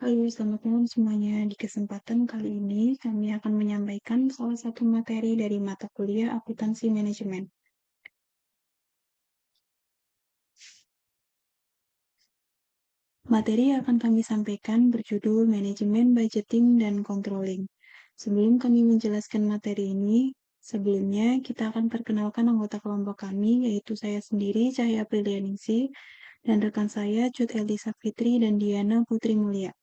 Halo, selamat malam semuanya. Di kesempatan kali ini, kami akan menyampaikan salah satu materi dari mata kuliah akuntansi manajemen. Materi yang akan kami sampaikan berjudul Manajemen Budgeting dan Controlling. Sebelum kami menjelaskan materi ini, sebelumnya kita akan perkenalkan anggota kelompok kami, yaitu saya sendiri, Cahya Aprilianingsih, dan rekan saya, Cut Elisa Fitri dan Diana Putri Mulia.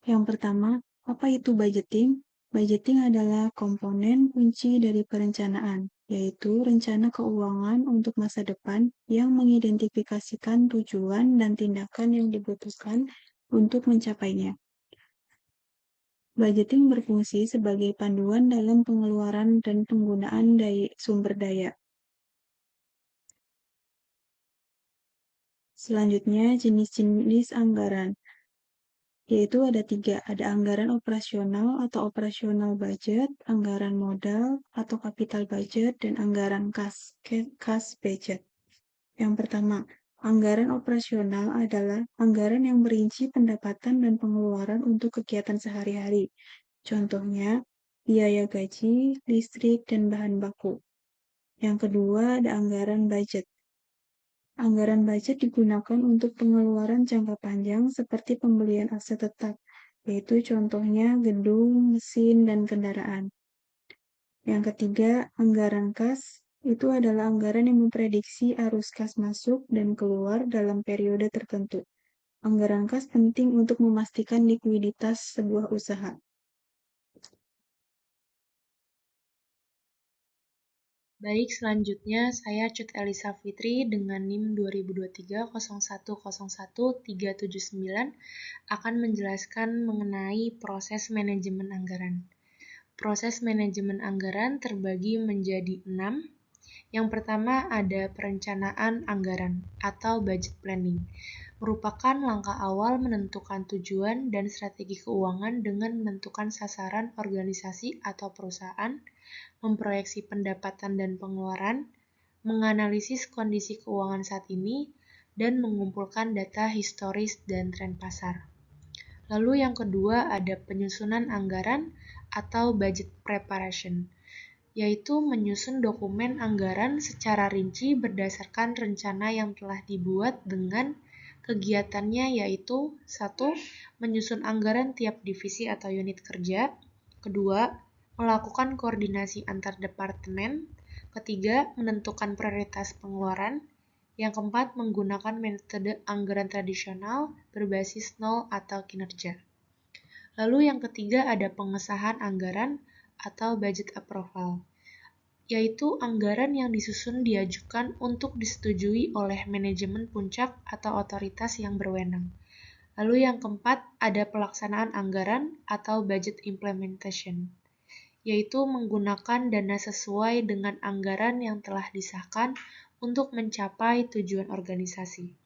Yang pertama, apa itu budgeting? Budgeting adalah komponen kunci dari perencanaan, yaitu rencana keuangan untuk masa depan yang mengidentifikasikan tujuan dan tindakan yang dibutuhkan untuk mencapainya. Budgeting berfungsi sebagai panduan dalam pengeluaran dan penggunaan sumber daya. Selanjutnya, jenis-jenis anggaran. Yaitu ada 3, ada anggaran operasional atau operational budget, anggaran modal atau capital budget, dan anggaran cash budget. Yang pertama, anggaran operasional adalah anggaran yang merinci pendapatan dan pengeluaran untuk kegiatan sehari-hari. Contohnya, biaya gaji, listrik, dan bahan baku. Yang kedua, ada anggaran budget. Anggaran budget digunakan untuk pengeluaran jangka panjang seperti pembelian aset tetap, yaitu contohnya gedung, mesin, dan kendaraan. Yang ketiga, anggaran kas. Itu adalah anggaran yang memprediksi arus kas masuk dan keluar dalam periode tertentu. Anggaran kas penting untuk memastikan likuiditas sebuah usaha. Baik, selanjutnya saya Cut Elisa Fitri dengan NIM 2023 0101 379 akan menjelaskan mengenai proses manajemen anggaran. Proses manajemen anggaran terbagi menjadi 6. Yang pertama ada perencanaan anggaran atau budget planning. Merupakan langkah awal menentukan tujuan dan strategi keuangan dengan menentukan sasaran organisasi atau perusahaan, memproyeksi pendapatan dan pengeluaran, menganalisis kondisi keuangan saat ini, dan mengumpulkan data historis dan tren pasar. Lalu yang kedua ada penyusunan anggaran atau budget preparation, yaitu menyusun dokumen anggaran secara rinci berdasarkan rencana yang telah dibuat dengan kegiatannya yaitu 1. Menyusun anggaran tiap divisi atau unit kerja. Kedua, melakukan koordinasi antar departemen. Ketiga, menentukan prioritas pengeluaran. Yang keempat, menggunakan metode anggaran tradisional berbasis nol atau kinerja. Lalu yang ketiga ada pengesahan anggaran atau budget approval, yaitu anggaran yang disusun diajukan untuk disetujui oleh manajemen puncak atau otoritas yang berwenang. Lalu yang keempat ada pelaksanaan anggaran atau budget implementation, yaitu menggunakan dana sesuai dengan anggaran yang telah disahkan untuk mencapai tujuan organisasi.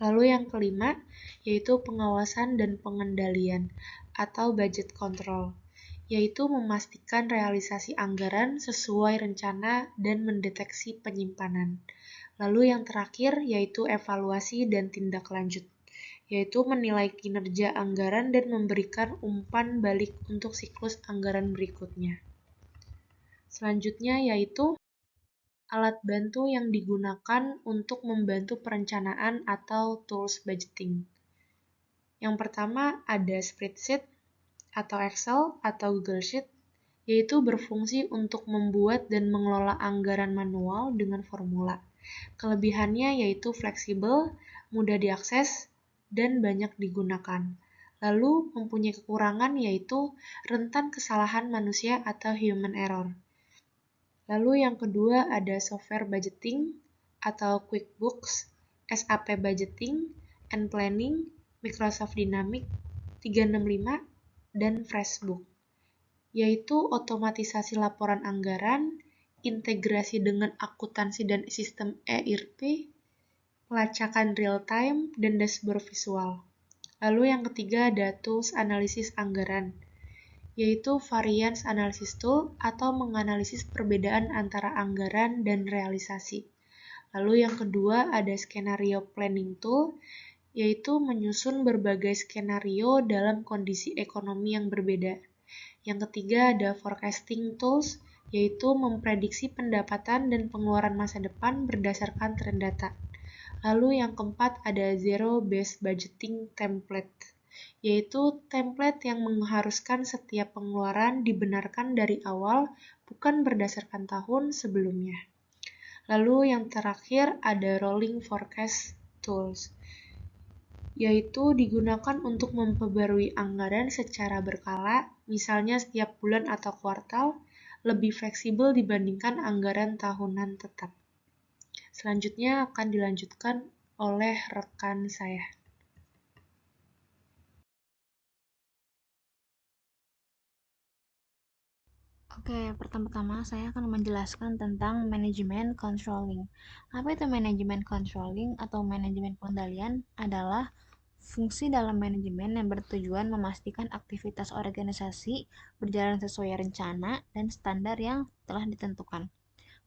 Lalu yang kelima, yaitu pengawasan dan pengendalian atau budget control, yaitu memastikan realisasi anggaran sesuai rencana dan mendeteksi penyimpanan. Lalu yang terakhir, yaitu evaluasi dan tindak lanjut, yaitu menilai kinerja anggaran dan memberikan umpan balik untuk siklus anggaran berikutnya. Selanjutnya yaitu alat bantu yang digunakan untuk membantu perencanaan atau tools budgeting. Yang pertama ada spreadsheet atau Excel atau Google Sheet, yaitu berfungsi untuk membuat dan mengelola anggaran manual dengan formula. Kelebihannya yaitu fleksibel, mudah diakses, dan banyak digunakan. Lalu mempunyai kekurangan yaitu rentan kesalahan manusia atau human error. Lalu yang kedua ada software budgeting atau QuickBooks, SAP Budgeting and Planning, Microsoft Dynamics 365, dan Freshbook, yaitu otomatisasi laporan anggaran, integrasi dengan akuntansi dan sistem ERP, pelacakan real-time, dan dashboard visual. Lalu yang ketiga ada tools analisis anggaran, yaitu variance analysis tool atau menganalisis perbedaan antara anggaran dan realisasi. Lalu yang kedua ada skenario planning tool, yaitu menyusun berbagai skenario dalam kondisi ekonomi yang berbeda. Yang ketiga ada forecasting tools, yaitu memprediksi pendapatan dan pengeluaran masa depan berdasarkan tren data. Lalu yang keempat ada zero-based budgeting template, yaitu template yang mengharuskan setiap pengeluaran dibenarkan dari awal, bukan berdasarkan tahun sebelumnya. Lalu yang terakhir ada rolling forecast tools, yaitu digunakan untuk memperbarui anggaran secara berkala, misalnya setiap bulan atau kuartal, lebih fleksibel dibandingkan anggaran tahunan tetap. Selanjutnya akan dilanjutkan oleh rekan saya. Oke, pertama-tama saya akan menjelaskan tentang manajemen controlling. Apa itu manajemen controlling atau manajemen pengendalian? Adalah fungsi dalam manajemen yang bertujuan memastikan aktivitas organisasi berjalan sesuai rencana dan standar yang telah ditentukan.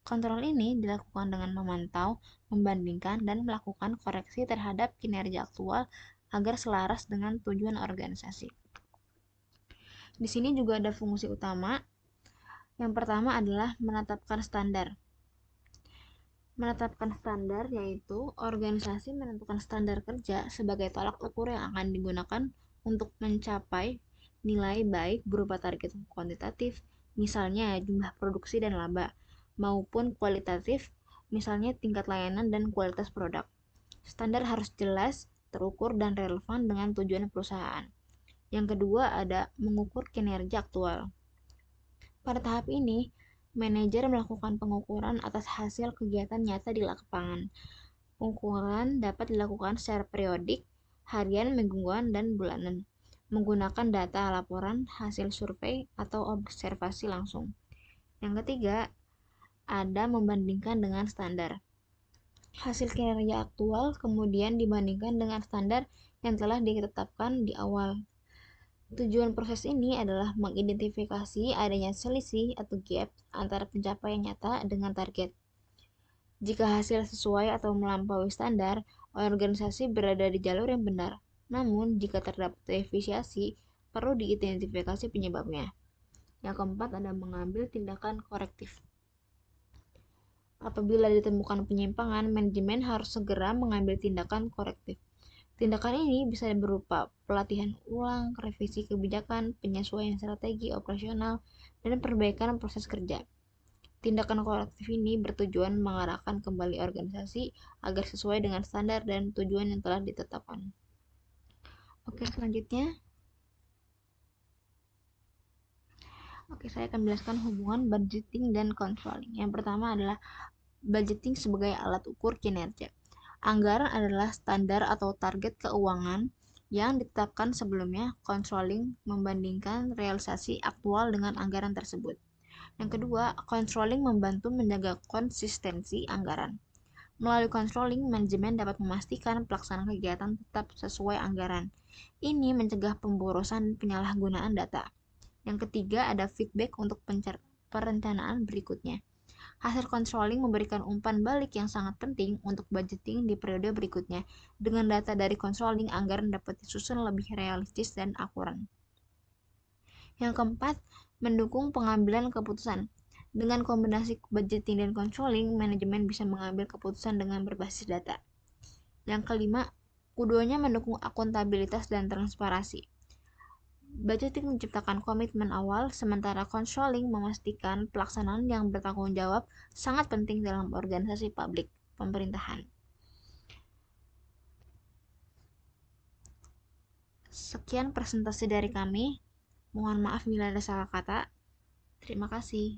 Kontrol ini dilakukan dengan memantau, membandingkan, dan melakukan koreksi terhadap kinerja aktual agar selaras dengan tujuan organisasi. Di sini juga ada fungsi utama. Yang pertama adalah menetapkan standar. Menetapkan standar yaitu organisasi menentukan standar kerja sebagai tolak ukur yang akan digunakan untuk mencapai nilai baik berupa target kuantitatif, misalnya jumlah produksi dan laba, maupun kualitatif, misalnya tingkat layanan dan kualitas produk. Standar harus jelas, terukur, dan relevan dengan tujuan perusahaan. Yang kedua ada mengukur kinerja aktual. Pada tahap ini, manajer melakukan pengukuran atas hasil kegiatan nyata di lapangan. Pengukuran dapat dilakukan secara periodik, harian, mingguan, dan bulanan, menggunakan data laporan, hasil survei, atau observasi langsung. Yang ketiga, ada membandingkan dengan standar. Hasil kinerja aktual kemudian dibandingkan dengan standar yang telah ditetapkan di awal. Tujuan proses ini adalah mengidentifikasi adanya selisih atau gap antara pencapaian nyata dengan target. Jika hasil sesuai atau melampaui standar, organisasi berada di jalur yang benar. Namun, jika terdapat deviasi, perlu diidentifikasi penyebabnya. Yang keempat ada mengambil tindakan korektif. Apabila ditemukan penyimpangan, manajemen harus segera mengambil tindakan korektif. Tindakan ini bisa berupa pelatihan ulang, revisi kebijakan, penyesuaian strategi operasional, dan perbaikan proses kerja. Tindakan korektif ini bertujuan mengarahkan kembali organisasi agar sesuai dengan standar dan tujuan yang telah ditetapkan. Oke, selanjutnya. Saya akan menjelaskan hubungan budgeting dan controlling. Yang pertama adalah budgeting sebagai alat ukur kinerja. Anggaran adalah standar atau target keuangan yang ditetapkan sebelumnya. Controlling membandingkan realisasi aktual dengan anggaran tersebut. Yang kedua, controlling membantu menjaga konsistensi anggaran. Melalui controlling, manajemen dapat memastikan pelaksanaan kegiatan tetap sesuai anggaran. Ini mencegah pemborosan dan penyalahgunaan data. Yang ketiga, ada feedback untuk perencanaan berikutnya. Hasil controlling memberikan umpan balik yang sangat penting untuk budgeting di periode berikutnya. Dengan data dari controlling, anggaran dapat disusun lebih realistis dan akurat. Yang keempat, mendukung pengambilan keputusan. Dengan kombinasi budgeting dan controlling, manajemen bisa mengambil keputusan dengan berbasis data. Yang kelima, keduanya mendukung akuntabilitas dan transparansi. Budgeting menciptakan komitmen awal, sementara controlling memastikan pelaksanaan yang bertanggung jawab sangat penting dalam organisasi publik pemerintahan. Sekian presentasi dari kami. Mohon maaf bila ada salah kata. Terima kasih.